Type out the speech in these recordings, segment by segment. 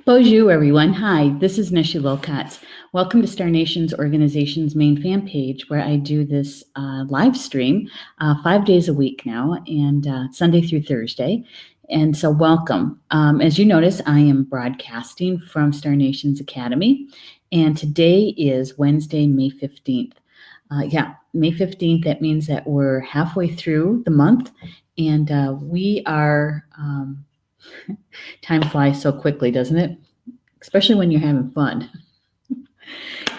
Bonjour, everyone. Hi, this is Neshi Lokotz. Welcome to Star Nations Organization's main fan page, where I do this live stream 5 days a week now, and Sunday through Thursday. And so welcome. As you notice, I am broadcasting from Star Nations Academy, and today is Wednesday, May 15th. May 15th, that means that we're halfway through the month, and we are... Time flies so quickly, doesn't it? Especially when you're having fun.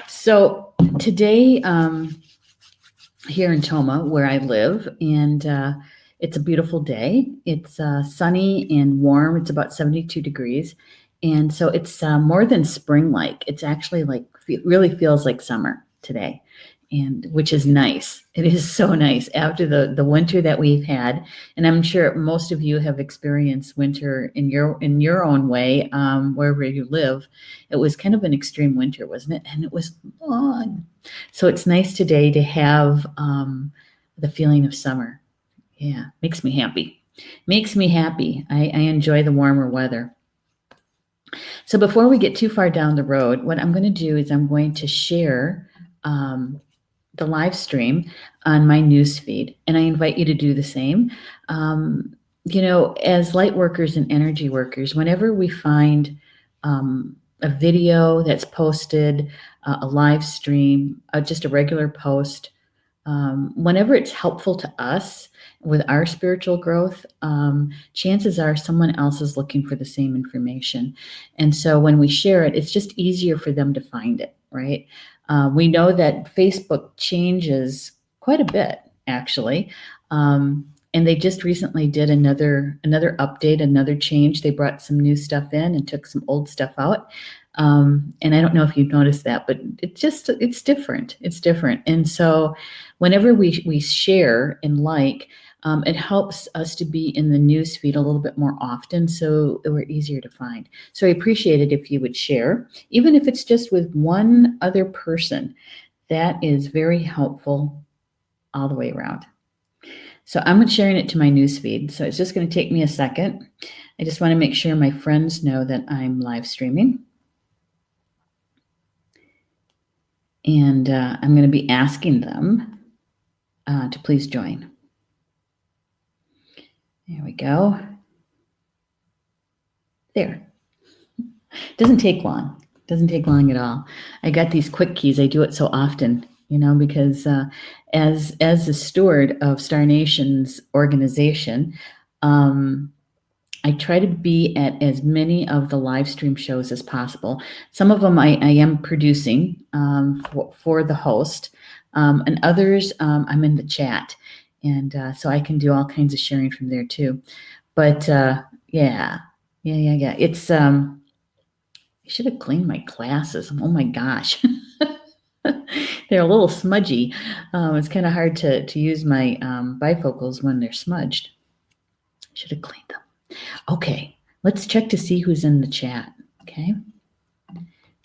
So today, here in Toma, where I live, and it's a beautiful day. It's sunny and warm. It's about 72 degrees. And so it's more than spring-like. It's actually it really feels like summer today, and which is nice. It is so nice after the winter that we've had. And I'm sure most of you have experienced winter in your own way, wherever you live. It was kind of an extreme winter, wasn't it? And it was long. So it's nice today to have the feeling of summer. Yeah, makes me happy. Makes me happy. I enjoy the warmer weather. So before we get too far down the road, what I'm going to do is I'm going to share the live stream on my newsfeed, and I invite you to do the same. As light workers and energy workers, whenever we find a video that's posted, a live stream, just a regular post, whenever it's helpful to us with our spiritual growth, chances are someone else is looking for the same information. And so when we share it, it's just easier for them to find it, right? We know that Facebook changes quite a bit, actually. And they just recently did another update, another change. They brought some new stuff in and took some old stuff out. And I don't know if you've noticed that, but it's different. It's different. And so whenever we share and it helps us to be in the newsfeed a little bit more often, so we're easier to find. So I appreciate it if you would share, even if it's just with one other person. That is very helpful all the way around. So I'm sharing it to my newsfeed, so it's just going to take me a second. I just want to make sure my friends know that I'm live streaming. And I'm going to be asking them to please join. There we go. There. Doesn't take long. Doesn't take long at all. I got these quick keys. I do it so often, because as the steward of Star Nations organization, I try to be at as many of the live stream shows as possible. Some of them I am producing for the host, and others I'm in the chat. And so I can do all kinds of sharing from there too. But yeah. It's, I should have cleaned my glasses. Oh my gosh. They're a little smudgy. It's kind of hard to use my bifocals when they're smudged. Should have cleaned them. Okay, let's check to see who's in the chat. Okay.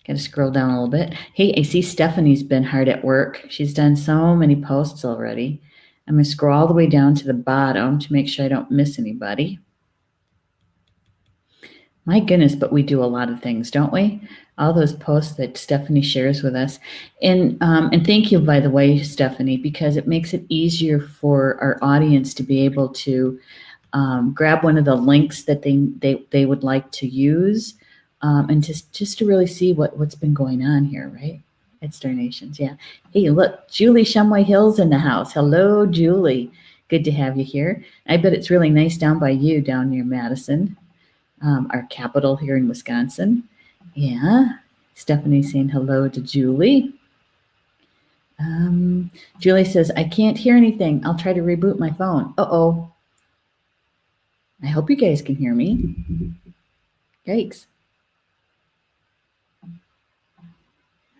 Got to scroll down a little bit. Hey, I see Stephanie's been hard at work. She's done so many posts already. I'm going to scroll all the way down to the bottom to make sure I don't miss anybody. My goodness, but we do a lot of things, don't we? All those posts that Stephanie shares with us. And thank you, by the way, Stephanie, because it makes it easier for our audience to be able to grab one of the links that they would like to use, and just to really see what's been going on here, right? At Star Nations, yeah. Hey, look, Julie Shumway Hill's in the house. Hello, Julie. Good to have you here. I bet it's really nice down by you, down near Madison, our capital here in Wisconsin. Yeah. Stephanie saying hello to Julie. Julie says, I can't hear anything. I'll try to reboot my phone. Uh-oh. I hope you guys can hear me. Yikes.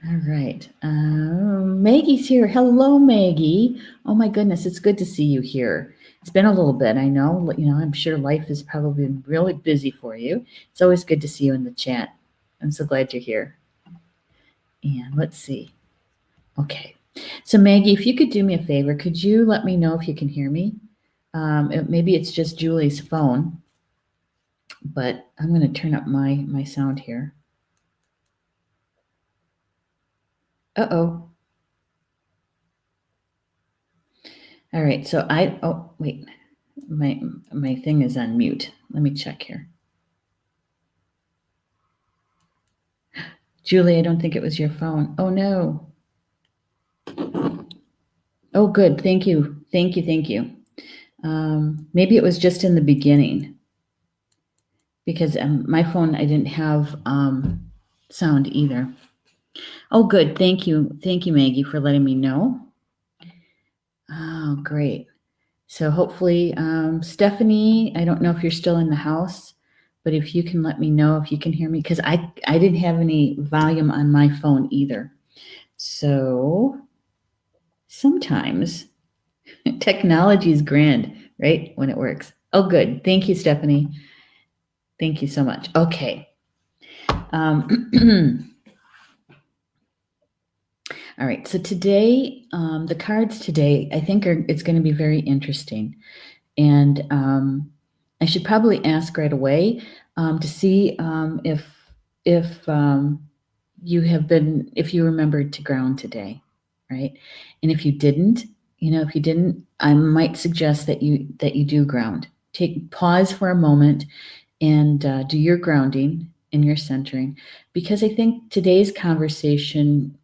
All right. Maggie's here. Hello, Maggie. Oh, my goodness. It's good to see you here. It's been a little bit. I know, I'm sure life has probably been really busy for you. It's always good to see you in the chat. I'm so glad you're here. And let's see. Okay. So, Maggie, if you could do me a favor, could you let me know if you can hear me? Maybe it's just Julie's phone. but I'm going to turn up my sound here. Uh-oh. All right, so oh, wait, my thing is on mute. Let me check here. Julie, I don't think it was your phone. Oh, no. Oh, good. Thank you. Thank you. Thank you. Maybe it was just in the beginning because my phone, I didn't have sound either. Oh, good. Thank you. Thank you, Maggie, for letting me know. Oh, great. So hopefully, Stephanie, I don't know if you're still in the house, but if you can let me know if you can hear me, because I didn't have any volume on my phone either. So sometimes technology is grand, right? When it works. Oh, good. Thank you, Stephanie. Thank you so much. Okay. All right. So today, the cards today, I think it's going to be very interesting. And I should probably ask right away to see if if you remembered to ground today, right? And if you didn't, I might suggest that you do ground. Pause for a moment and do your grounding and your centering, because I think today's conversation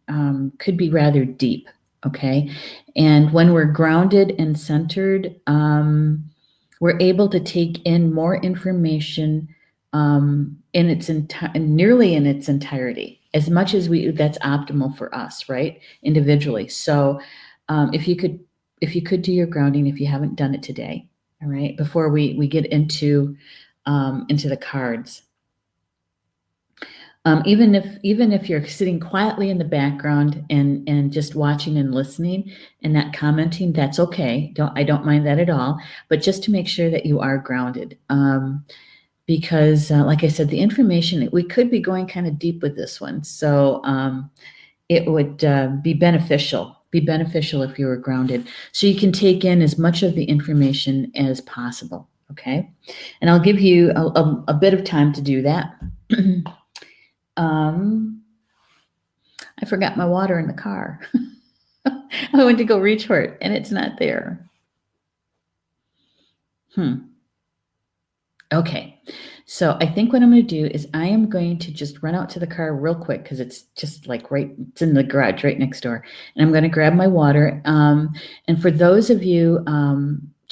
could be rather deep. Okay, and when we're grounded and centered, we're able to take in more information nearly in its entirety, as much as that's optimal for us, right? Individually. So if you could do your grounding, if you haven't done it today, all right, before we get into the cards. Even if you're sitting quietly in the background and just watching and listening and not commenting, that's okay. I don't mind that at all. But just to make sure that you are grounded, because like I said, the information, we could be going kind of deep with this one, so it would be beneficial. If you were grounded, so you can take in as much of the information as possible. Okay, and I'll give you a bit of time to do that. I forgot my water in the car. I went to go reach for it, and it's not there. Okay, so I think what I'm going to do is I am going to just run out to the car real quick, because it's just like it's in the garage right next door, and I'm going to grab my water. And for those of you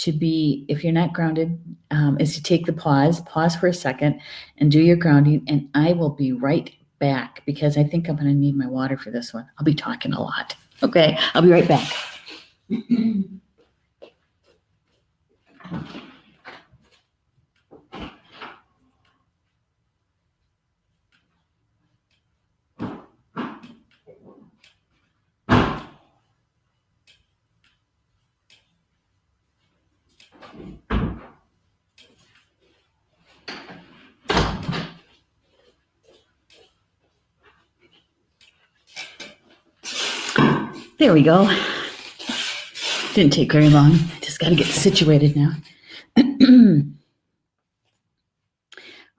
if you're not grounded, is to take the pause for a second and do your grounding, and I will be right back, because I think I'm going to need my water for this one. I'll be talking a lot. Okay, I'll be right back. There we go. Didn't take very long. Just got to get situated now.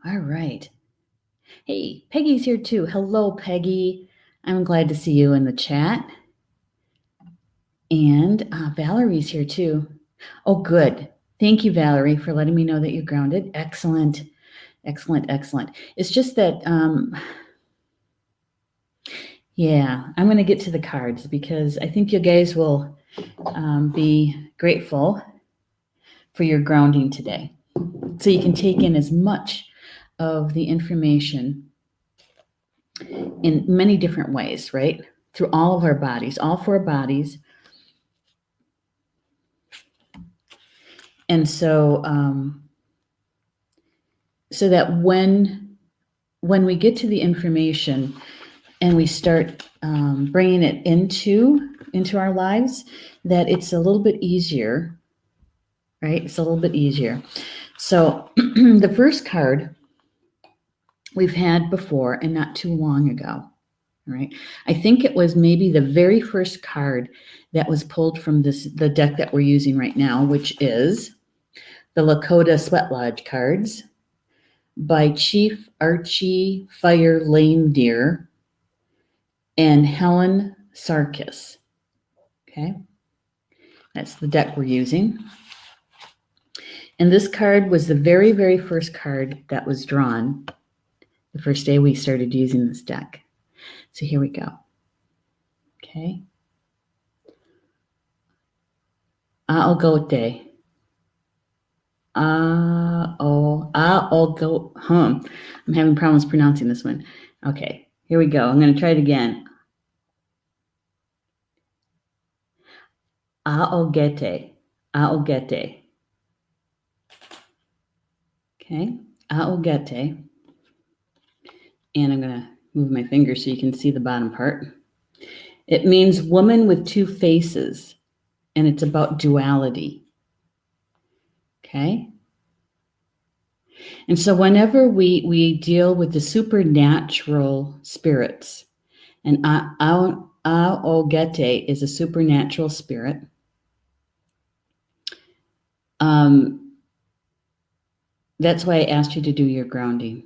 All right. Hey, Peggy's here too. Hello, Peggy. I'm glad to see you in the chat. And Valerie's here too. Oh, good. Thank you, Valerie, for letting me know that you're grounded. Excellent. Excellent. Excellent. It's just that, yeah, I'm going to get to the cards, because I think you guys will be grateful for your grounding today. So you can take in as much of the information in many different ways, right? Through all of our bodies, all four bodies. And so, so that when we get to the information and we start bringing it into our lives, that it's a little bit easier, right? It's a little bit easier. So the first card we've had before, and not too long ago, right? I think it was maybe the very first card that was pulled from the deck that we're using right now, which is the Lakota Sweat Lodge cards. by Chief Archie Fire Lame Deer and Helen Sarkis. Okay, that's the deck we're using. And this card was the very, very first card that was drawn the first day we started using this deck. So here we go. Okay. Anogete. I'm having problems pronouncing this one. Okay, here we go. I'm going to try it again. Anogete. Anogete. Okay, Anogete. And I'm going to move my finger so you can see the bottom part. It means woman with two faces, and it's about duality. Okay? And so whenever we deal with the supernatural spirits, and Anogete is a supernatural spirit, that's why I asked you to do your grounding.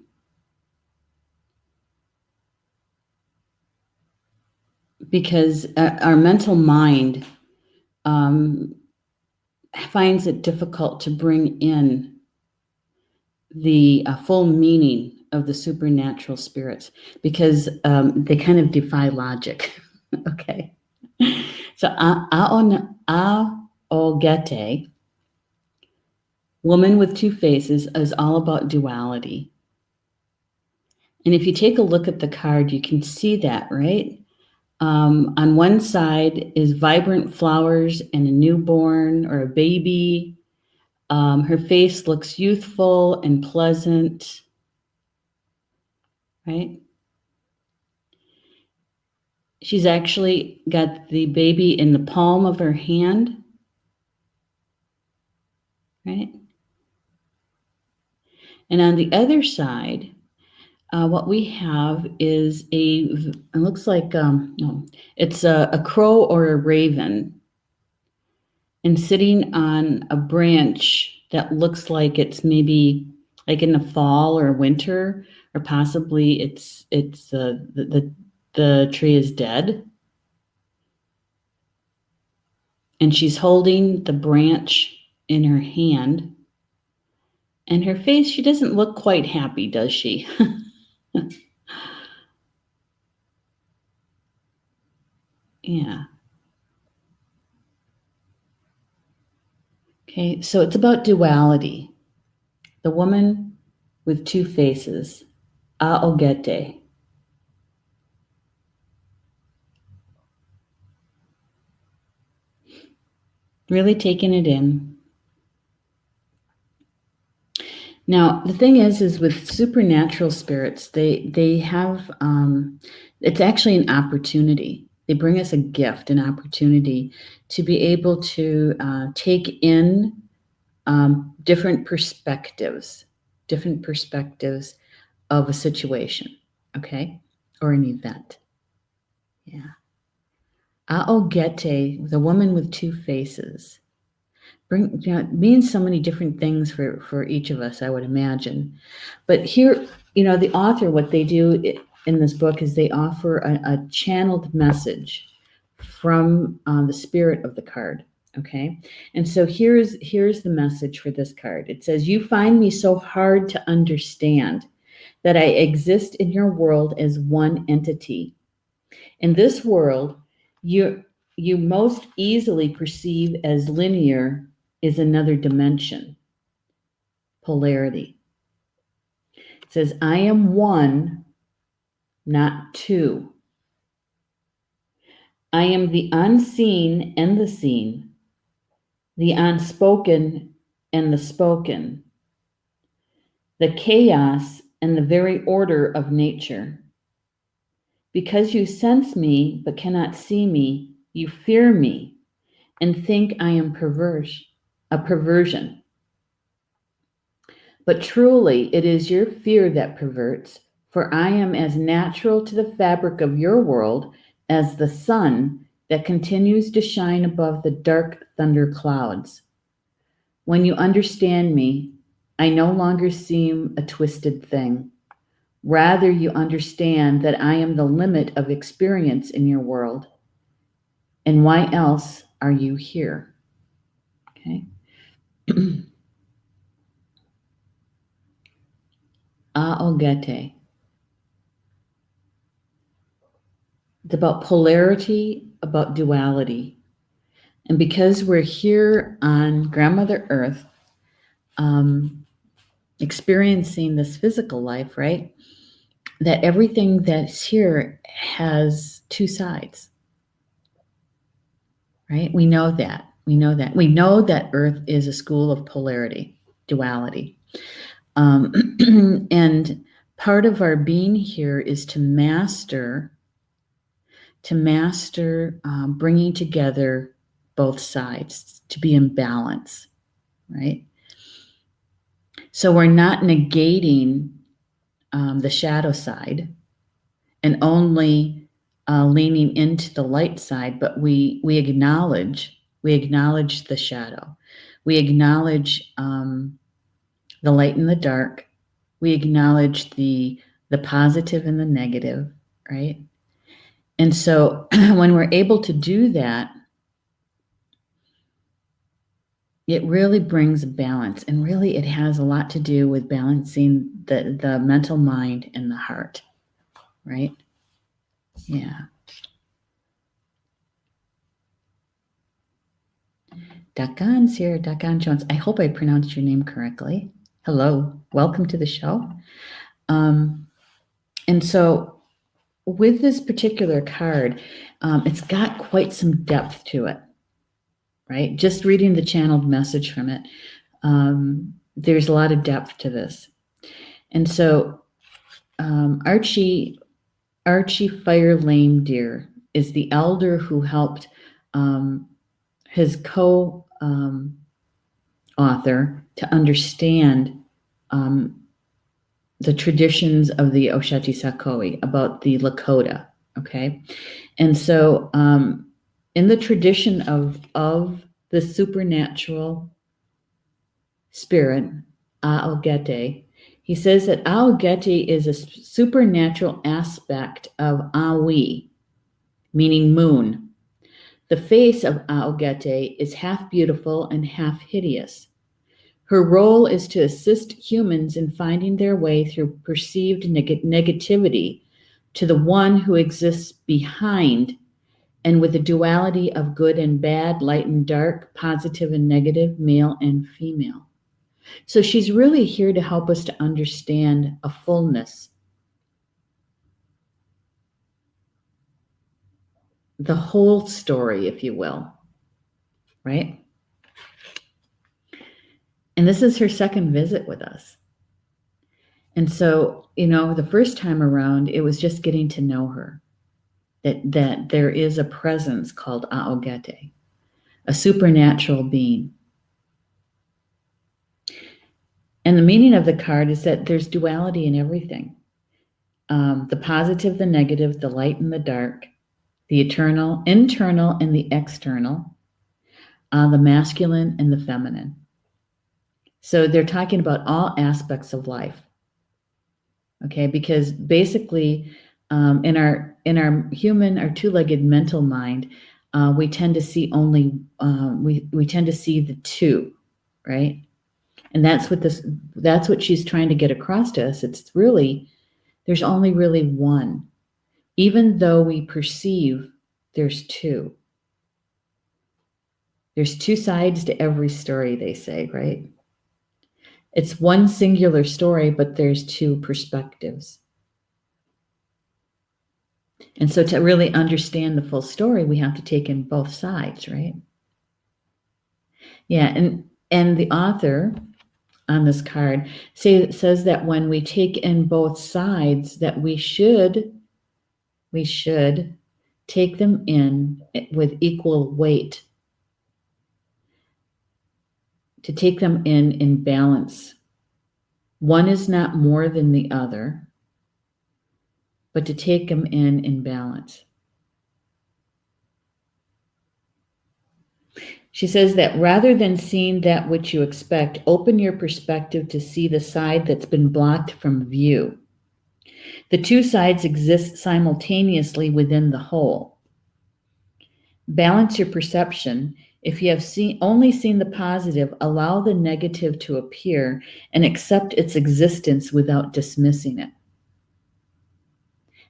Because our mental mind finds it difficult to bring in the full meaning of the supernatural spirits, because they kind of defy logic. Okay. So Anogete, woman with two faces, is all about duality. And if you take a look at the card, you can see that, right? On one side is vibrant flowers and a newborn or a baby. Her face looks youthful and pleasant, right? She's actually got the baby in the palm of her hand, right? And on the other side, what we have is it looks like it's a crow or a raven, and sitting on a branch that looks like it's maybe like in the fall or winter, or possibly it's the tree is dead, and she's holding the branch in her hand, and her face, she doesn't look quite happy, does she? Yeah. Okay, so it's about duality. The woman with two faces, Anogete. Really taking it in. Now, the thing is with supernatural spirits, they have, it's actually an opportunity. They bring us a gift, an opportunity to be able to take in different perspectives of a situation, okay, or an event. Yeah. Anogete, the woman with two faces, means so many different things for each of us, I would imagine. But here, the author, what they do in this book is they offer a channeled message from the spirit of the card. Okay, and so here's the message for this card. It says, "You find me so hard to understand that I exist in your world as one entity. In this world, you most easily perceive as linear is another dimension, polarity." It says, "I am one, not two. I am the unseen and the seen, the unspoken and the spoken, the chaos and the very order of nature. Because you sense me but cannot see me, you fear me and think I am a perversion. But truly, it is your fear that perverts, for I am as natural to the fabric of your world as the sun that continues to shine above the dark thunder clouds. When you understand me, I no longer seem a twisted thing. Rather, you understand that I am the limit of experience in your world. And why else are you here? Okay. Aogete. It's about polarity, about duality. And because we're here on Grandmother Earth, experiencing this physical life, right? That everything that's here has two sides, right? We know that. We know that. We know that Earth is a school of polarity, duality. And part of our being here is to master bringing together both sides, to be in balance, right? So we're not negating the shadow side and only leaning into the light side, but we acknowledge the shadow, we acknowledge the light and the dark, we acknowledge the positive and the negative, right? And so when we're able to do that, it really brings balance, and really it has a lot to do with balancing the mental mind and the heart, right? Yeah. Dakan's here, Dakan Jones. I hope I pronounced your name correctly. Hello, welcome to the show. And so with this particular card, it's got quite some depth to it, right? Just reading the channeled message from it, there's a lot of depth to this. And so Archie Fire Lame Deer is the elder who helped his co-author to understand the traditions of the Osheti Sakoi, about the Lakota, okay? And so in the tradition of the supernatural spirit, Aogete, he says that Aogete is a supernatural aspect of Awi, meaning moon. The face of Aogete is half beautiful and half hideous. Her role is to assist humans in finding their way through perceived negativity to the one who exists behind, and with the duality of good and bad, light and dark, positive and negative, male and female. So she's really here to help us to understand a fullness, the whole story, if you will, right? And this is her second visit with us. And so, the first time around, it was just getting to know her, that there is a presence called Aogete, a supernatural being. And the meaning of the card is that there's duality in everything. The positive, the negative, the light and the dark, the internal and the external, the masculine and the feminine. So they're talking about all aspects of life. Okay, because basically in our human, our two-legged mental mind, we tend to see only we tend to see the two, right? And that's what she's trying to get across to us. It's really, there's only really one, even though we perceive there's two. There's two sides to every story, they say, right? It's one singular story, but there's two perspectives. And so to really understand the full story, we have to take in both sides, right? Yeah, and the author on this card says that when we take in both sides, that we should take them in with equal weight, to take them in balance. One is not more than the other, but to take them in balance. She says that rather than seeing that which you expect, open your perspective to see the side that's been blocked from view. The two sides exist simultaneously within the whole. Balance your perception. If you have only seen the positive, allow the negative to appear and accept its existence without dismissing it.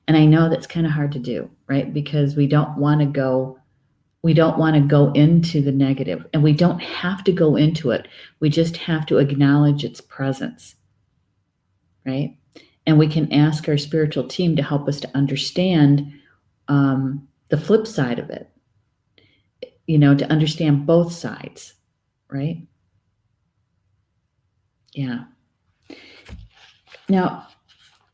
And I know that's kind of hard to do, right? Because we don't want to go into the negative, and we don't have to go into it. We just have to acknowledge its presence, right? And we can ask our spiritual team to help us to understand the flip side of it, to understand both sides, right? Yeah. Now,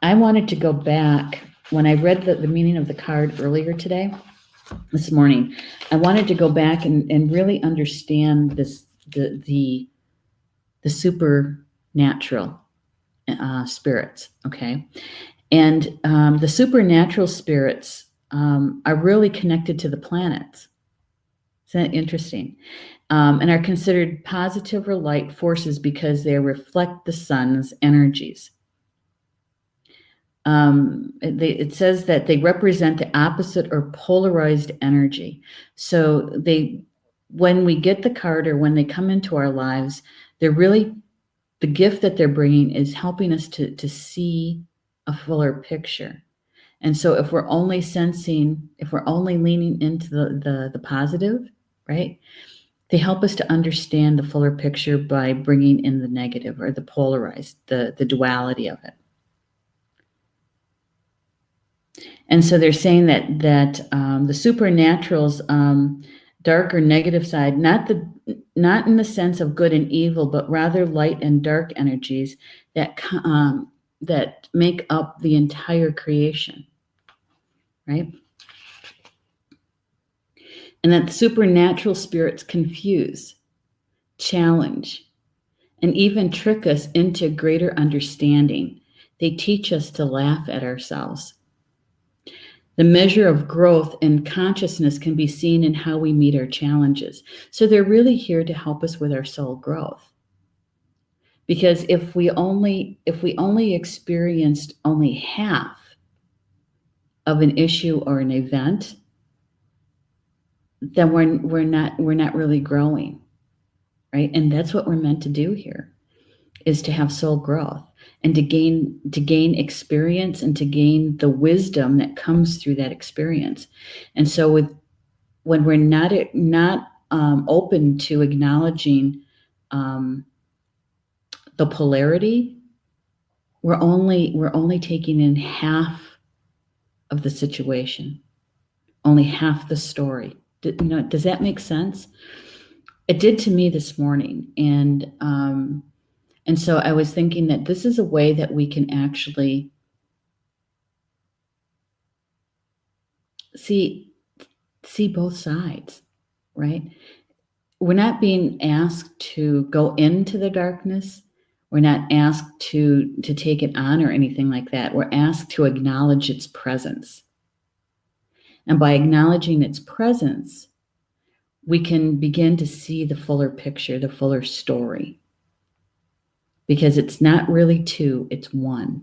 I wanted to go back when I read the meaning of the card earlier this morning. I wanted to go back and really understand the supernatural spirits, okay? And the supernatural spirits are really connected to the planets. Isn't that interesting? And are considered positive or light forces because they reflect the sun's energies. It says that they represent the opposite or polarized energy. So when we get the card or when they come into our lives, they're really, the gift that they're bringing is helping us to see a fuller picture. And so if we're only leaning into the positive, right? They help us to understand the fuller picture by bringing in the negative or the polarized, the duality of it. And so they're saying that the supernatural's dark or negative side, not in the sense of good and evil, but rather light and dark energies that make up the entire creation, right? And that supernatural spirits confuse, challenge, and even trick us into greater understanding. They teach us to laugh at ourselves. The measure of growth in consciousness can be seen in how we meet our challenges. So they're really here to help us with our soul growth. Because if we only experienced only half of an issue or an event, then we're not really growing, right? And that's what we're meant to do here, is to have soul growth and to gain experience and to gain the wisdom that comes through that experience. And so when we're not open to acknowledging the polarity, we're only taking in half of the situation, only half the story. Does that make sense? It did to me this morning, and so I was thinking that this is a way that we can actually see both sides, right? We're not being asked to go into the darkness. We're not asked to take it on or anything like that. We're asked to acknowledge its presence. And by acknowledging its presence, we can begin to see the fuller picture, the fuller story. Because it's not really two, it's one.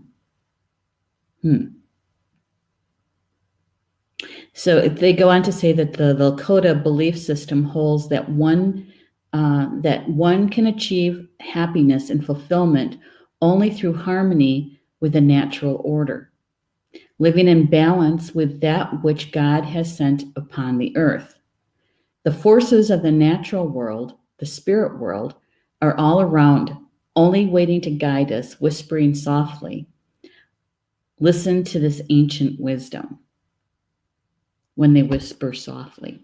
So they go on to say that the Lakota belief system holds that one can achieve happiness and fulfillment only through harmony with the natural order, living in balance with that which God has sent upon the earth. The forces of the natural world, the spirit world, are all around, only waiting to guide us, whispering softly. Listen to this ancient wisdom when they whisper softly.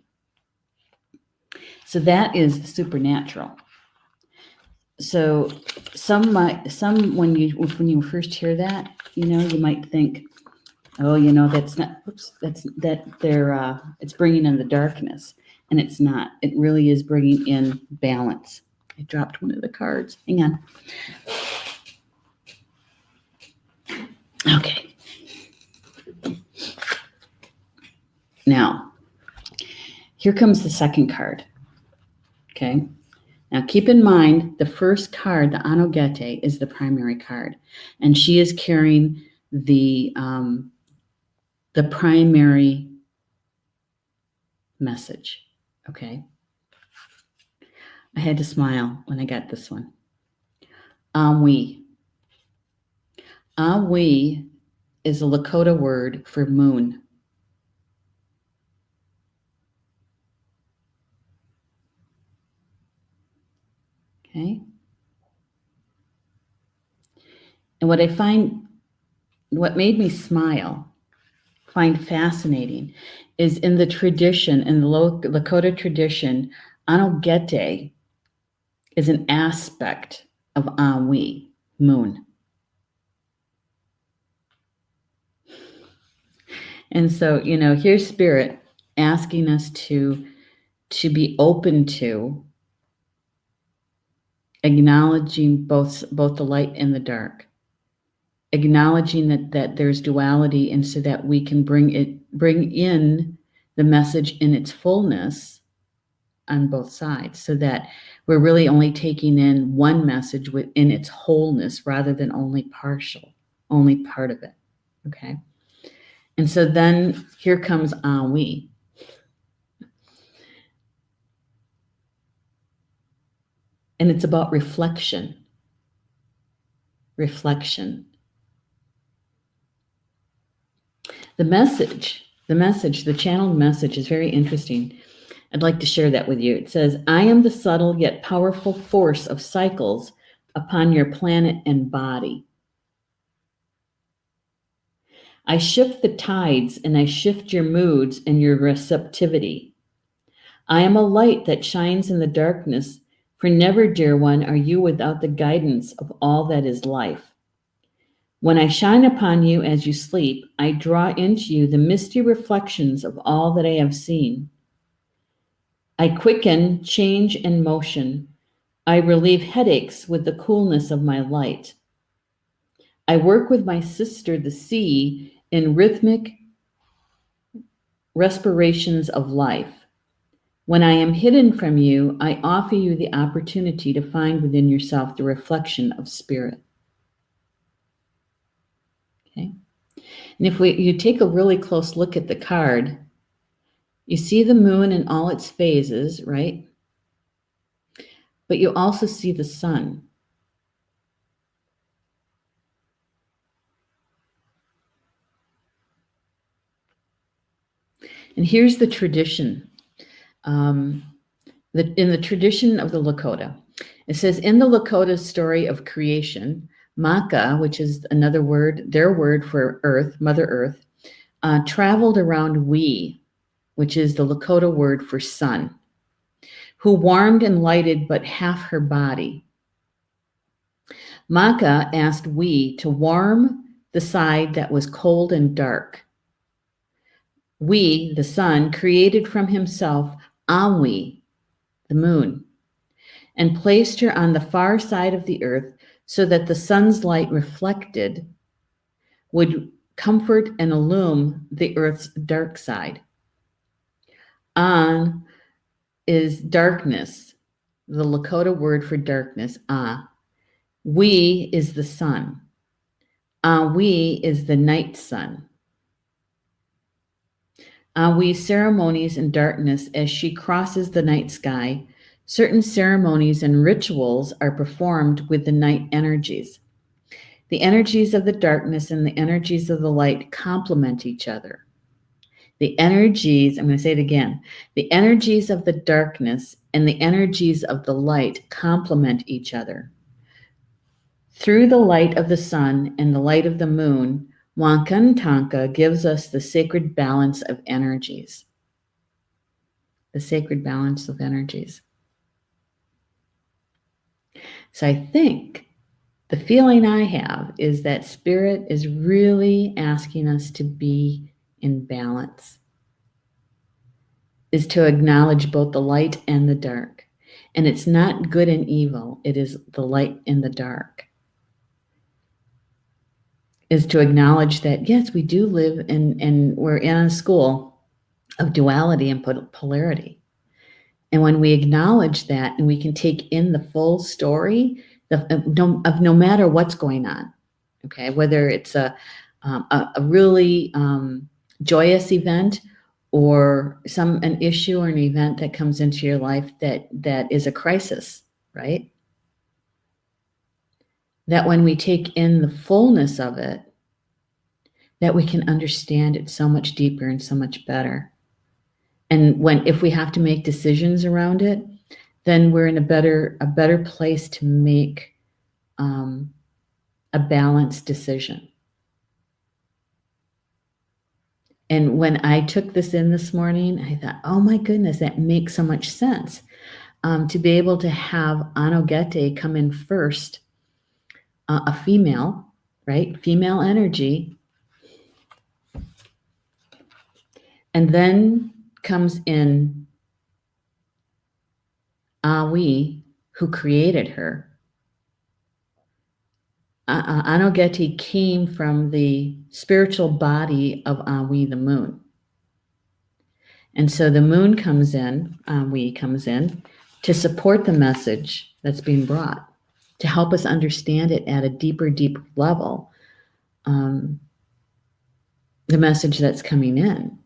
So that is the supernatural. So when you first hear that, you might think, oh, that's not. It's bringing in the darkness, and it's not. It really is bringing in balance. I dropped one of the cards. Hang on. Okay. Now, here comes the second card. Okay. Now keep in mind the first card, the Anogete, is the primary card, and she is carrying the primary message. Okay. I had to smile when I got this one. Anwi. Anwi is a Lakota word for moon. Okay. And what made me smile, find fascinating, is in the tradition, in the Lakota tradition, Anogete is an aspect of Anwi, moon. And so, here's Spirit asking us to be open to acknowledging both the light and the dark, acknowledging that there's duality, and so that we can bring in the message in its fullness on both sides, so that we're really only taking in one message within its wholeness rather than only part of it. Okay. And so then here comes Anwi. And it's about reflection. Reflection. The channeled message is very interesting. I'd like to share that with you. It says, I am the subtle yet powerful force of cycles upon your planet and body. I shift the tides and I shift your moods and your receptivity. I am a light that shines in the darkness, for never, dear one, are you without the guidance of all that is life. When I shine upon you as you sleep, I draw into you the misty reflections of all that I have seen. I quicken, change, and motion. I relieve headaches with the coolness of my light. I work with my sister, the sea, in rhythmic respirations of life. When I am hidden from you, I offer you the opportunity to find within yourself the reflection of spirit. Okay? And if you take a really close look at the card, you see the moon in all its phases, right? But you also see the sun. And here's the tradition. In the tradition of the Lakota, it says, in the Lakota story of creation, Maka, which is another word, their word for earth, Mother Earth, traveled around We, which is the Lakota word for sun, who warmed and lighted but half her body. Maka asked We to warm the side that was cold and dark. We, the sun, created from himself Anwi, the moon, and placed her on the far side of the earth so that the sun's light reflected would comfort and illumine the earth's dark side. An is darkness, the Lakota word for darkness, We is the sun. We is the night sun. We ceremonies in darkness as she crosses the night sky. Certain ceremonies and rituals are performed with the night energies. The energies of the darkness and the energies of the light complement each other. The energies, I'm going to say it again, the energies of the darkness and the energies of the light complement each other. Through the light of the sun and the light of the moon, Wankantanka gives us the sacred balance of energies. The sacred balance of energies. So I think the feeling I have is that Spirit is really asking us to be in balance, is to acknowledge both the light and the dark. And it's not good and evil, it is the light and the dark. Is to acknowledge that, yes, we do live and we're in a school of duality and polarity. And when we acknowledge that and we can take in the full story of no matter what's going on, okay, whether it's a really joyous event or an issue or an event that comes into your life that is a crisis, right? That when we take in the fullness of it, that we can understand it so much deeper and so much better. And if we have to make decisions around it, then we're in a better place to make a balanced decision. And when I took this in this morning, I thought, oh my goodness, that makes so much sense. To be able to have Anogete come in first, a female, right? Female energy. And then comes in Awi, who created her. Anogete came from the spiritual body of Awi, the moon. And so the moon comes in, Awi comes in, to support the message that's being brought, to help us understand it at a deeper level, the message that's coming in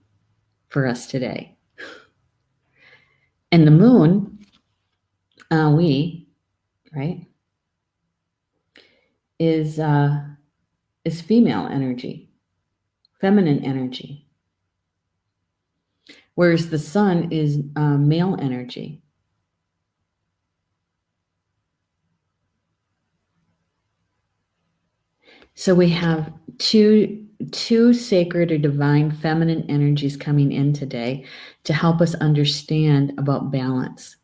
for us today. And the moon, Awi, right, is female energy, feminine energy, whereas the sun is male energy. So we have two sacred or divine feminine energies coming in today to help us understand about balance.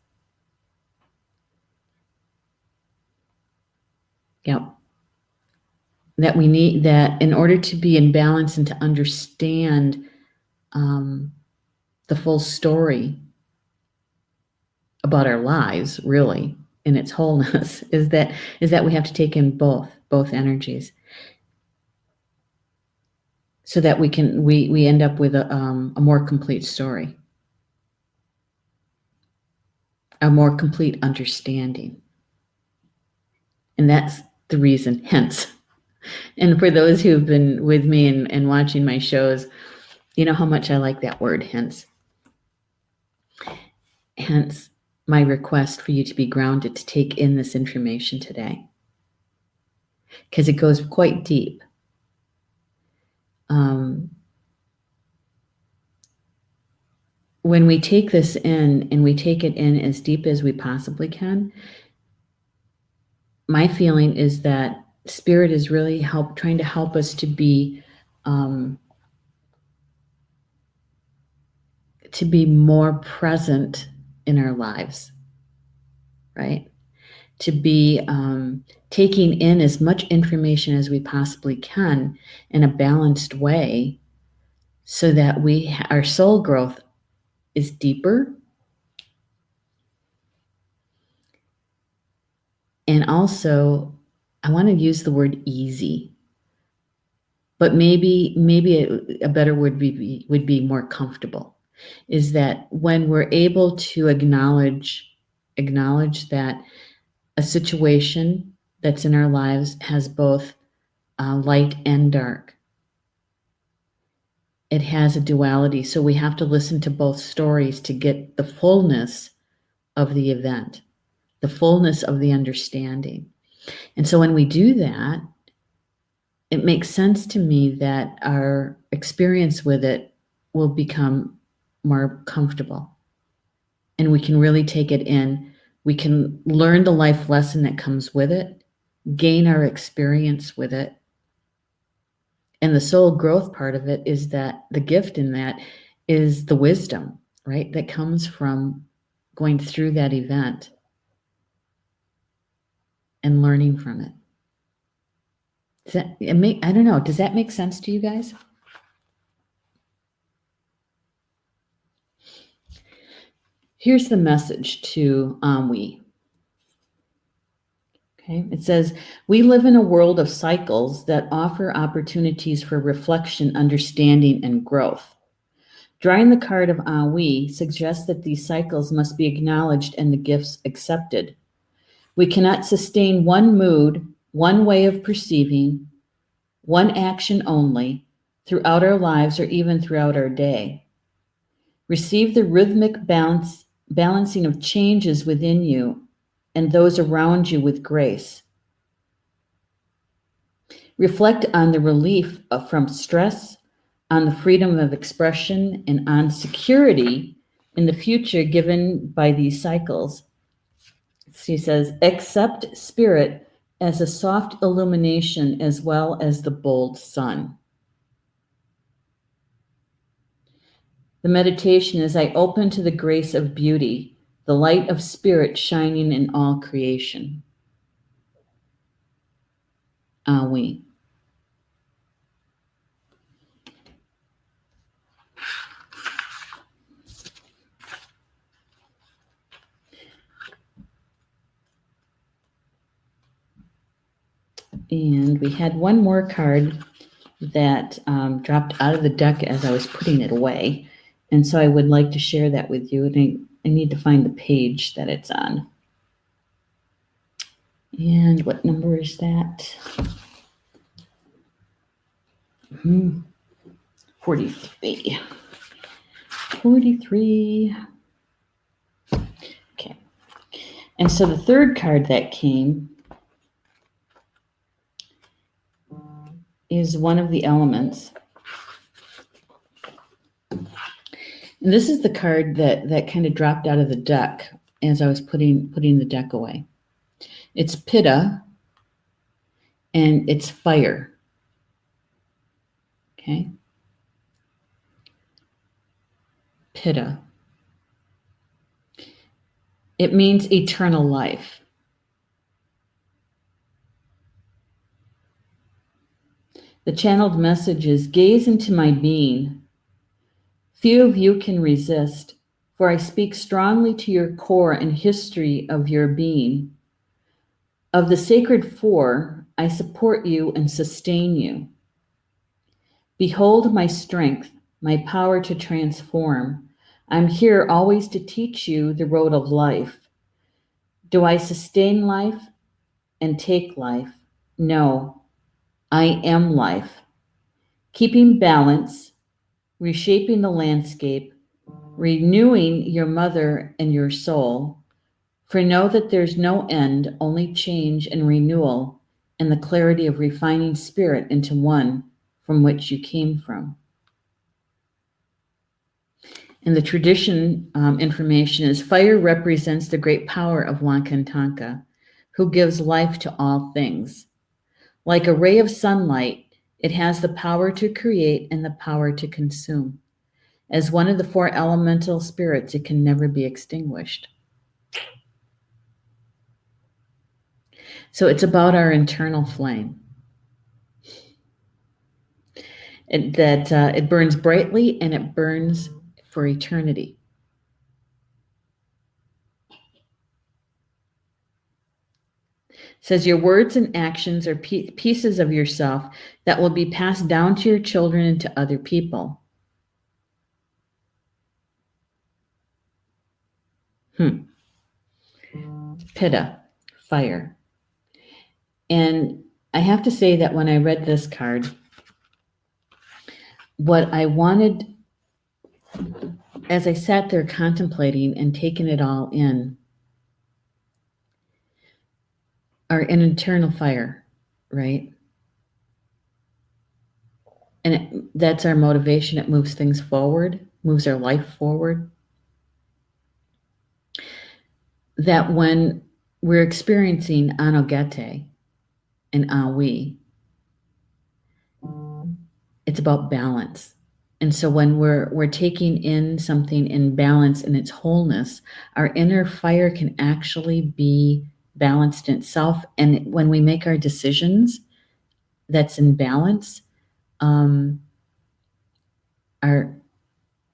Yep. That we need that in order to be in balance and to understand the full story about our lives, really, in its wholeness, is that we have to take in both energies, so that we end up with a more complete story, a more complete understanding. And that's the reason, hence. And for those who have been with me and watching my shows, you know how much I like that word, hence. Hence my request for you to be grounded, to take in this information today, because it goes quite deep. When we take this in and we take it in as deep as we possibly can, my feeling is that Spirit is really trying to help us to be more present in our lives, right? To be taking in as much information as we possibly can in a balanced way, so that our soul growth is deeper, and also I want to use the word easy, but maybe a better word would be more comfortable. Is that when we're able to acknowledge that a situation that's in our lives has both light and dark. It has a duality, so we have to listen to both stories to get the fullness of the event, the fullness of the understanding. And so when we do that, it makes sense to me that our experience with it will become more comfortable, and we can really take it in. We can learn the life lesson that comes with it, gain our experience with it. And the soul growth part of it is that the gift in that is the wisdom, right? That comes from going through that event and learning from it. I don't know. Does that make sense to you guys? Here's the message to we. Okay, it says, we live in a world of cycles that offer opportunities for reflection, understanding, and growth. Drawing the card of Anwi suggests that these cycles must be acknowledged and the gifts accepted. We cannot sustain one mood, one way of perceiving, one action only throughout our lives or even throughout our day. Receive the rhythmic balancing of changes within you and those around you with grace. Reflect on the relief from stress, on the freedom of expression, and on security in the future given by these cycles. She says, accept spirit as a soft illumination as well as the bold sun. The meditation is, I open to the grace of beauty, the light of spirit shining in all creation. Anwi. And we had one more card that dropped out of the deck as I was putting it away. And so I would like to share that with you. And I need to find the page that it's on. And what number is that? 43. 43. Okay. And so the third card that came is one of the elements. And this is the card that kind of dropped out of the deck as I was putting the deck away. It's Pitta, and it's fire. Okay? Pitta. It means eternal life. The channeled message is, gaze into my being. Few of you can resist, for I speak strongly to your core and history of your being. Of the sacred four, I support you and sustain you. Behold my strength, my power to transform. I'm here always to teach you the road of life. Do I sustain life and take life? No, I am life. Keeping balance, reshaping the landscape, renewing your mother and your soul. For know that there's no end, only change and renewal, and the clarity of refining spirit into one from which you came from. And the tradition information is, fire represents the great power of Wankantanka, who gives life to all things. Like a ray of sunlight, it has the power to create and the power to consume. As one of the four elemental spirits, it can never be extinguished. So it's about our internal flame. It burns brightly and it burns for eternity. It says your words and actions are pieces of yourself that will be passed down to your children and to other people. Pitta, fire. And I have to say that when I read this card, what I wanted, as I sat there contemplating and taking it all in, are an internal fire, right? And that's our motivation. It moves things forward, moves our life forward. That when we're experiencing Anogete and Anwi, it's about balance. And so when we're taking in something in balance in its wholeness, our inner fire can actually be balanced in itself. And when we make our decisions that's in balance, are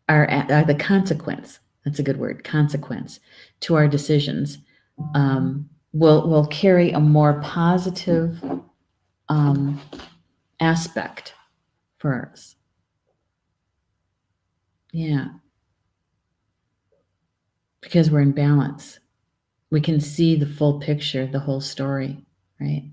the consequence, that's a good word, consequence to our decisions, will carry a more positive aspect for us. Yeah. Because we're in balance. We can see the full picture, the whole story, right?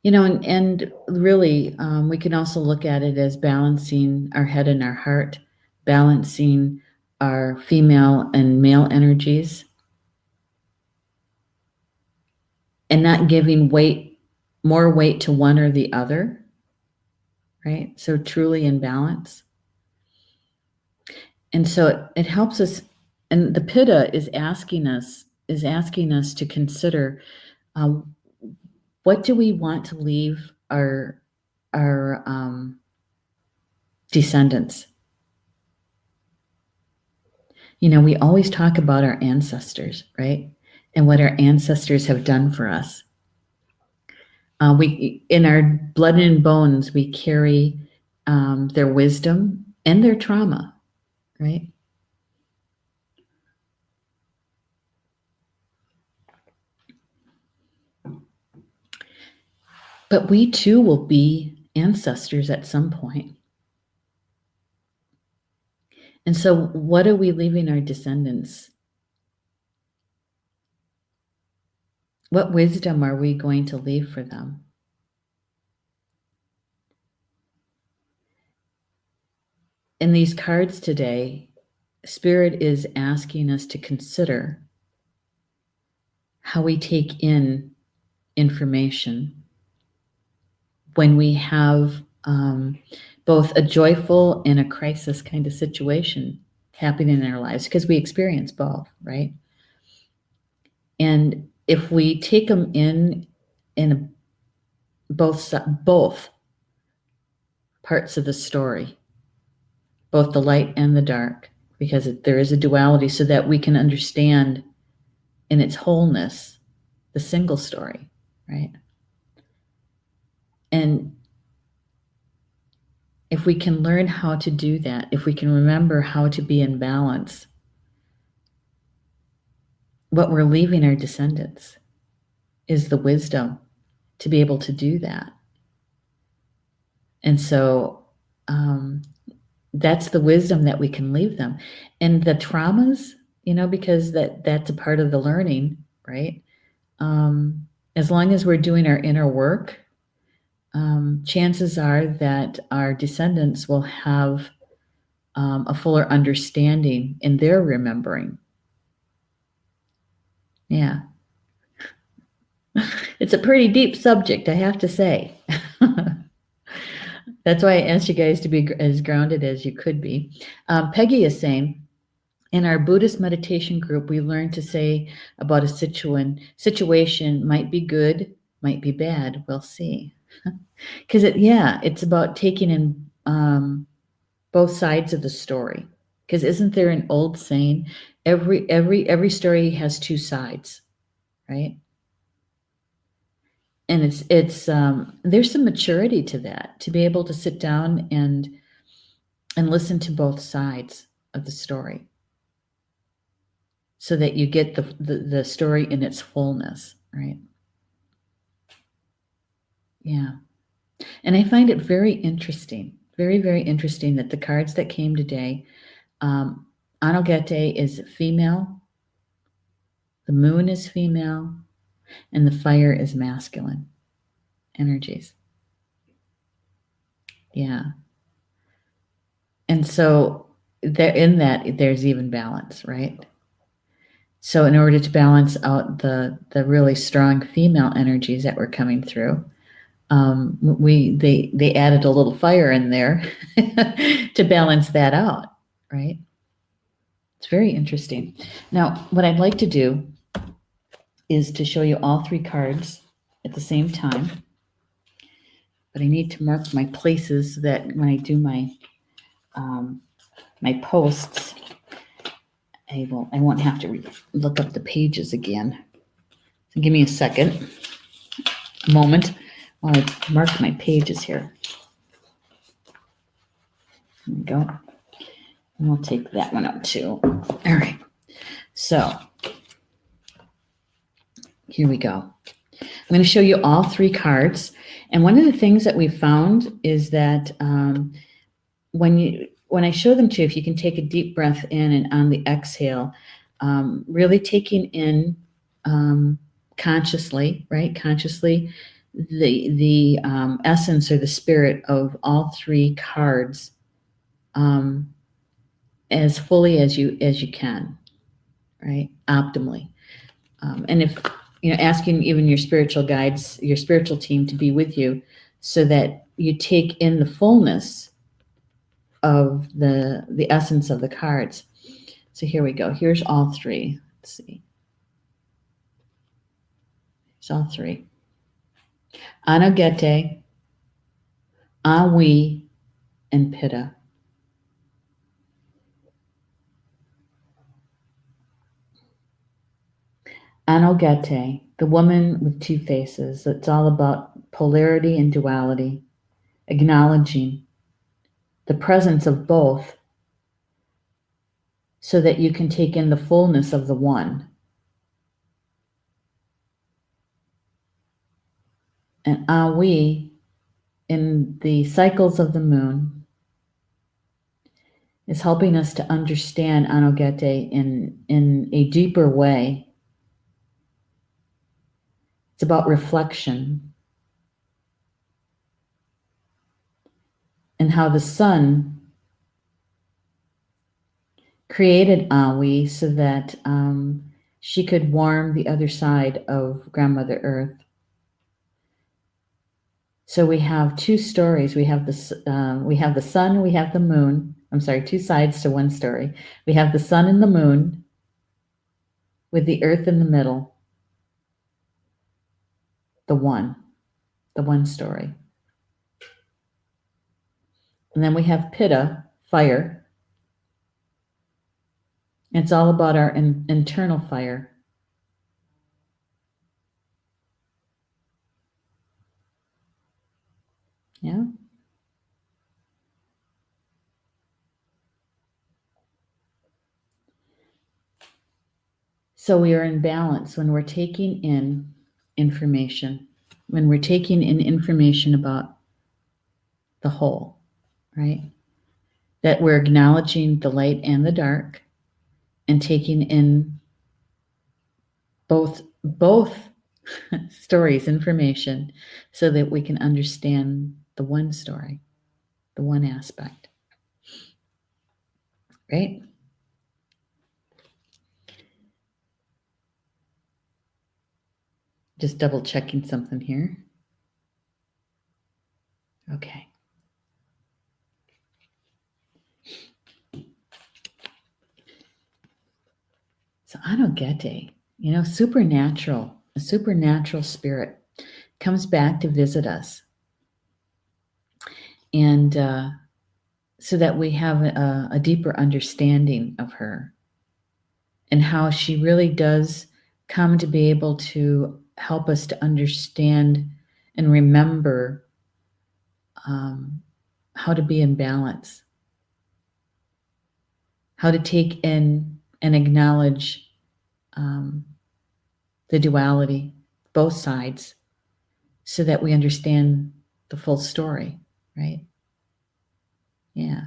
And really, we can also look at it as balancing our head and our heart, balancing our female and male energies, and not giving more weight to one or the other, right? So truly in balance. And so it helps us, and the Pitta is asking us to consider, what do we want to leave our descendants? We always talk about our ancestors, right? And what our ancestors have done for us. We, in our blood and bones, we carry their wisdom and their trauma, right? But we too will be ancestors at some point. And so, what are we leaving our descendants? What wisdom are we going to leave for them? In these cards today, Spirit is asking us to consider how we take in information when we have both a joyful and a crisis kind of situation happening in our lives, because we experience both, right? And if we take them in both parts of the story, both the light and the dark, because there is a duality, so that we can understand in its wholeness the single story, right? And if we can learn how to do that, if we can remember how to be in balance, what we're leaving our descendants is the wisdom to be able to do that. And so that's the wisdom that we can leave them. And the traumas, because that's a part of the learning, right? As long as we're doing our inner work, chances are that our descendants will have a fuller understanding in their remembering. Yeah. It's a pretty deep subject, I have to say. That's why I asked you guys to be as grounded as you could be. Peggy is saying, in our Buddhist meditation group, we learned to say about a situation might be good, might be bad. We'll see. Because it's about taking in both sides of the story. Because isn't there an old saying, every story has two sides, right? And it's there's some maturity to that, to be able to sit down and listen to both sides of the story, so that you get the story in its fullness, right? Yeah. And I find it very interesting, very, very interesting, that the cards that came today, Anogete is female, the moon is female, and the fire is masculine energies. Yeah. And so there's even balance, right? So in order to balance out the really strong female energies that were coming through, they added a little fire in there to balance that out, right? It's very interesting. Now, what I'd like to do is to show you all three cards at the same time, but I need to mark my places so that when I do my posts, I won't have to look up the pages again. So give me a moment while I mark my pages here. There we go. And we'll take that one out too. All right. So here we go. I'm going to show you all three cards. And one of the things that we found is that when when I show them to you, if you can take a deep breath in and on the exhale, really taking in consciously, right? Consciously, the essence or the spirit of all three cards as fully as you can, right? Optimally, and if asking even your spiritual guides, your spiritual team to be with you, so that you take in the fullness of the essence of the cards. So here we go. Here's all three. Let's see. It's all three. Anogete, Hanwi, and Pitta. Anogete, the woman with two faces. It's all about polarity and duality, acknowledging the presence of both so that you can take in the fullness of the one. And Hanwi, in the cycles of the moon, is helping us to understand Anogete in a deeper way. It's about reflection and how the sun created Hanwi so that she could warm the other side of Grandmother Earth. So we have two stories. We have the sun, we have the moon. I'm sorry, two sides to one story. We have the sun and the moon with the earth in the middle. The one story. And then we have Pitta, fire. It's all about our internal fire. Yeah. So we are in balance when we're taking in information, when we're taking in information about the whole, right? That we're acknowledging the light and the dark and taking in both stories, information, so that we can understand the one story, the one aspect, right? Just double checking something here. Okay. So Anogete, supernatural, a supernatural spirit comes back to visit us. And so that we have a deeper understanding of her and how she really does come to be able to help us to understand and remember how to be in balance, how to take in and acknowledge the duality, both sides, so that we understand the full story, right? Yeah.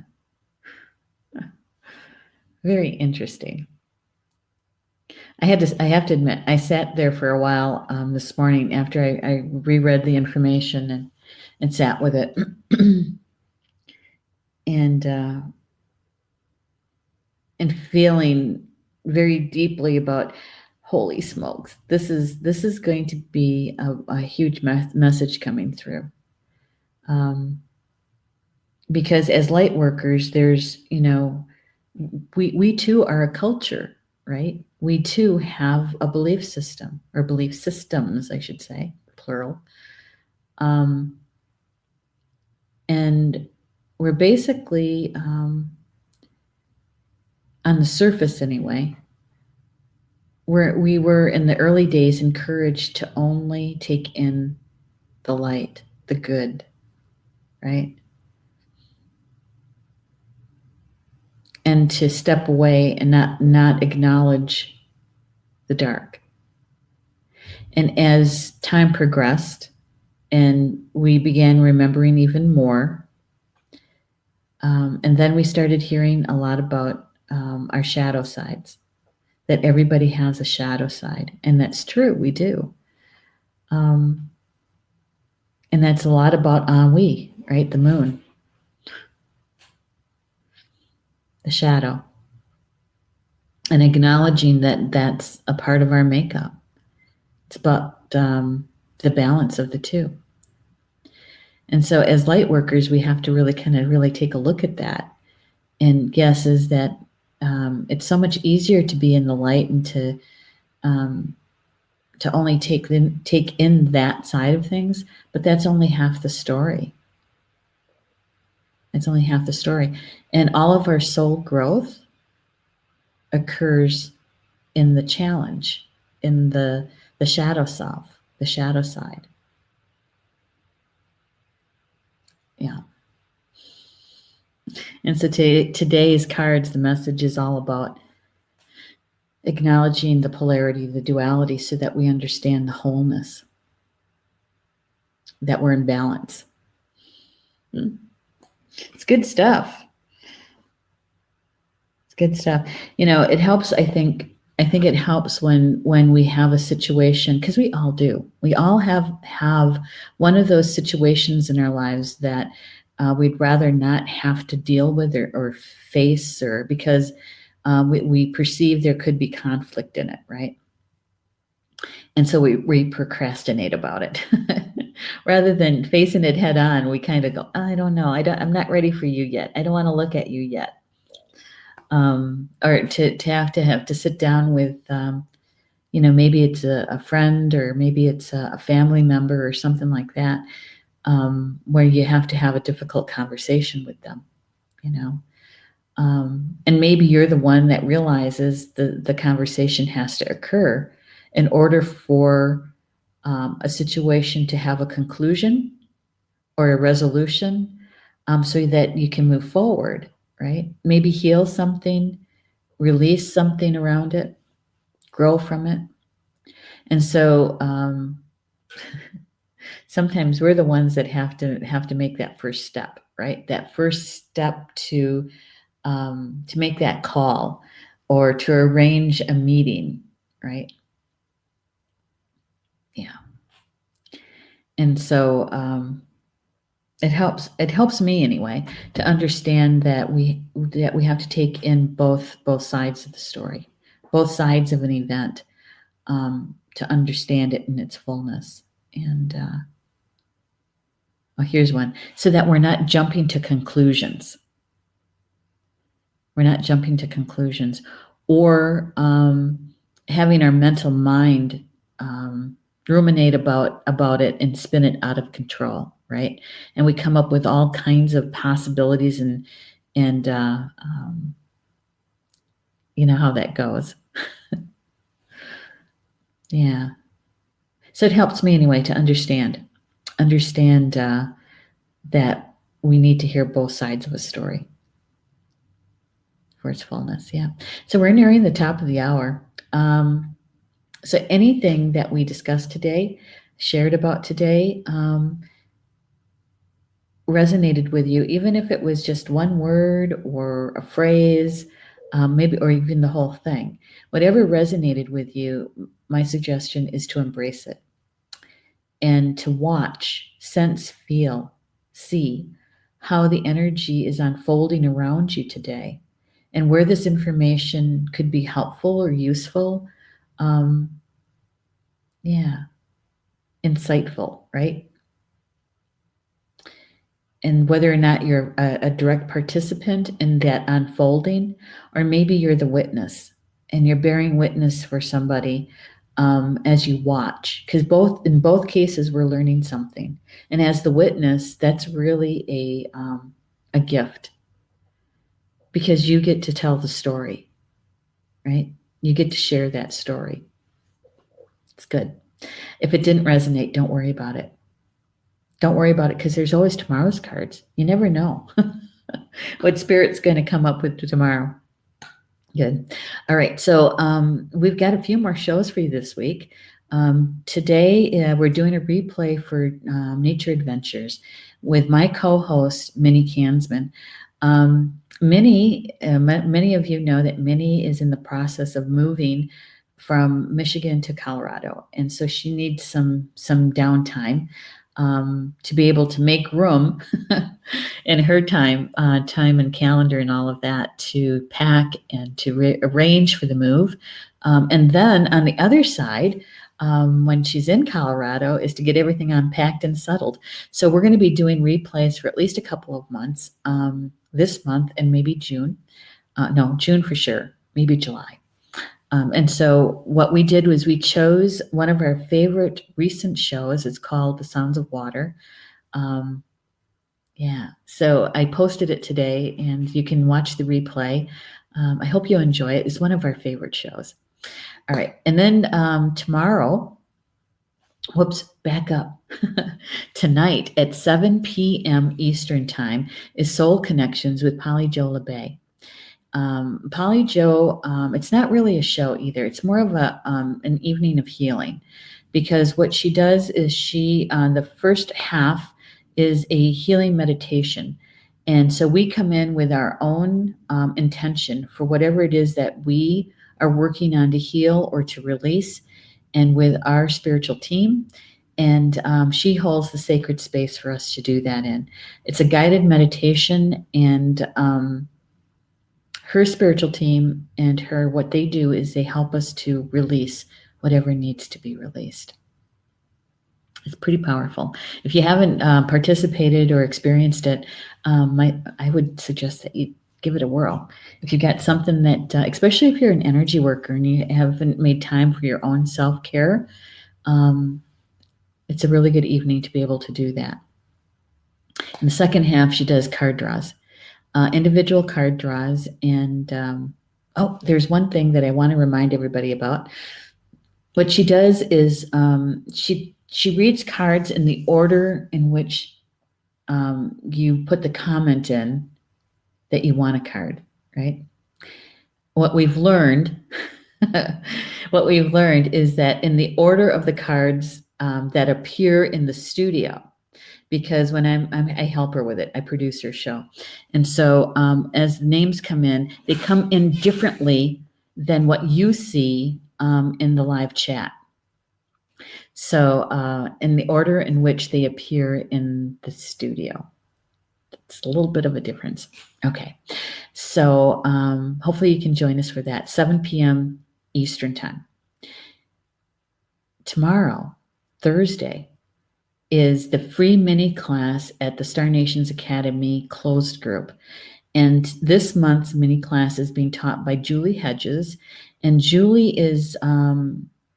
Very interesting. I have to admit, I sat there for a while this morning after I reread the information and sat with it, and feeling very deeply about, holy smokes, this is going to be a huge message coming through. Because as light workers, there's we too are a culture, right? We too have a belief system, or belief systems, I should say, plural. And we're basically, on the surface anyway, we were in the early days encouraged to only take in the light, the good, right? And to step away and not acknowledge the dark. And as time progressed and we began remembering even more, And then we started hearing a lot about our shadow sides, that everybody has a shadow side. And that's true, we do. And that's a lot about Anwi, right? The moon, the shadow. And acknowledging that that's a part of our makeup. It's about the balance of the two. And so as light workers, we have to really really take a look at that. And guess is that it's so much easier to be in the light and to only take in that side of things, but that's only half the story. It's only half the story. And all of our soul growth occurs in the challenge, in the shadow self, the shadow side. Yeah. And so today's cards, the message is all about acknowledging the polarity, the duality, so that we understand the wholeness, that we're in balance. It's good stuff. It's good stuff. You know, it helps, I think it helps when we have a situation, because we all do. We all have one of those situations in our lives that we'd rather not have to deal with or face, or because we perceive there could be conflict in it, right? And so we procrastinate about it. Rather than facing it head on, we kind of go, I don't know. I'm not ready for you yet. I don't want to look at you yet. Or to have to sit down with, maybe it's a friend, or maybe it's a family member or something like that, where you have to have a difficult conversation with them, and maybe you're the one that realizes the conversation has to occur in order for a situation to have a conclusion or a resolution, so that you can move forward, right? Maybe heal something, release something around it, grow from it. And so sometimes we're the ones that have to make that first step, right? That first step to make that call, or to arrange a meeting, right? Yeah. And so it helps me anyway to understand that we have to take in both sides of the story, both sides of an event, to understand it in its fullness. And here's one, so that we're not jumping to conclusions. We're not jumping to conclusions, or having our mental mind ruminate about it and spin it out of control, right? And we come up with all kinds of possibilities, and you know how that goes. Yeah. So it helps me anyway to understand that we need to hear both sides of a story for its fullness. Yeah. So we're nearing the top of the hour. So anything that we discussed today, shared about today, resonated with you, even if it was just one word or a phrase, maybe, or even the whole thing, whatever resonated with you, my suggestion is to embrace it and to watch, sense, feel, see how the energy is unfolding around you today, and where this information could be helpful or useful. Yeah, insightful, right? And whether or not you're a direct participant in that unfolding, or maybe you're the witness and you're bearing witness for somebody as you watch, because in both cases we're learning something. And as the witness, that's really a gift, because you get to tell the story, right? You get to share that story. It's good. If it didn't resonate, don't worry about it. Don't worry about it, because there's always tomorrow's cards. You never know what Spirit's going to come up with tomorrow. Good. All right. So we've got a few more shows for you this week. Today, we're doing a replay for Nature Adventures with my co-host, Minnie Kansman. Many of you know that Minnie is in the process of moving from Michigan to Colorado, and so she needs some downtime to be able to make room in her time and calendar and all of that to pack and to arrange for the move. And then on the other side, when she's in Colorado, is to get everything unpacked and settled. So we're going to be doing replays for at least a couple of months, this month and maybe June. No, June for sure, maybe July. And so what we did was we chose one of our favorite recent shows. It's called The Sounds of Water. Yeah, so I posted it today, and you can watch the replay. I hope you enjoy it. It's one of our favorite shows. All right, and then tomorrow, back up. Tonight at 7 p.m. Eastern Time is Soul Connections with Polly Jo LeBay. Polly Jo, it's not really a show either. It's more of an evening of healing, because what she does is the first half is a healing meditation. And so we come in with our own intention for whatever it is that we are working on to heal or to release, and with our spiritual team. And she holds the sacred space for us to do that in. It's a guided meditation, and her spiritual team and what they do is they help us to release whatever needs to be released. It's pretty powerful. If you haven't participated or experienced it, I would suggest that you give it a whirl. If you got something that, especially if you're an energy worker and you haven't made time for your own self-care, it's a really good evening to be able to do that. In the second half, she does card draws. Individual card draws. And there's one thing that I want to remind everybody about. What she does is she reads cards in the order in which you put the comment in that you want a card, right? What we've learned is that in the order of the cards that appear in the studio, because when I help her with it, I produce her show. And so as names come in, they come in differently than what you see in the live chat. So in the order in which they appear in the studio. It's a little bit of a difference. Okay. So hopefully you can join us for that, 7 p.m. Eastern Time. Tomorrow, Thursday, is the free mini class at the Star Nations Academy closed group. And this month's mini class is being taught by Julie Hedges. And Julie is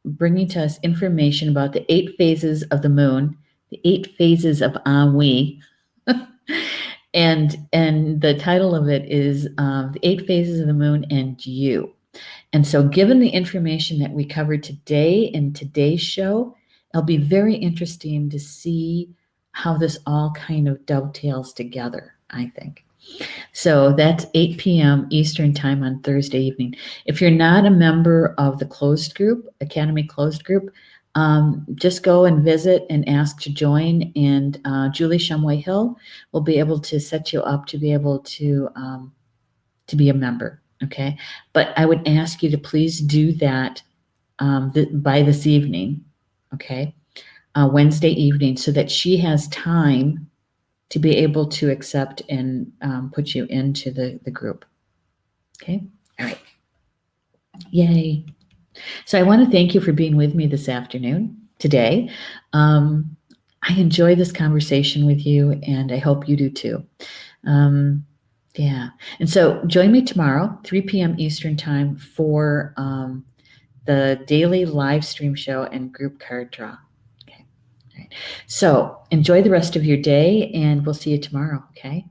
bringing to us information about the 8 phases of the moon, the 8 phases of Hanwi. and the title of it is the 8 phases of the moon and you. And so given the information that we covered today in today's show, it'll be very interesting to see how this all kind of dovetails together, I think. So that's 8 p.m. Eastern Time on Thursday evening. If you're not a member of the closed group, Academy closed group, just go and visit and ask to join, and Julie Shumway Hill will be able to set you up to be able to be a member, okay? But I would ask you to please do that by this evening, okay? Wednesday evening, so that she has time to be able to accept and put you into the group. Okay? All right. Yay. So I want to thank you for being with me this afternoon, today. I enjoy this conversation with you, and I hope you do too. Yeah. And so join me tomorrow, 3 p.m. Eastern Time, for the daily live stream show and group card draw. Okay. All right. So enjoy the rest of your day, and we'll see you tomorrow. Okay.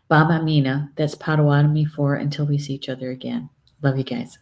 Baba Mina, that's Potawatomi for until we see each other again. Love you guys.